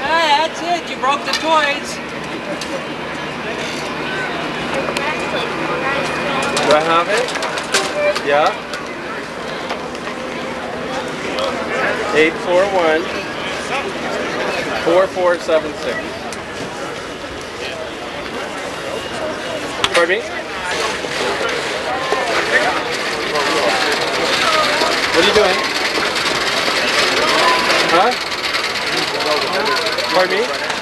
That's it. You broke the toys. Do I have it? Yeah. 841 4476. Pardon me? What are you doing? Huh? Pardon me?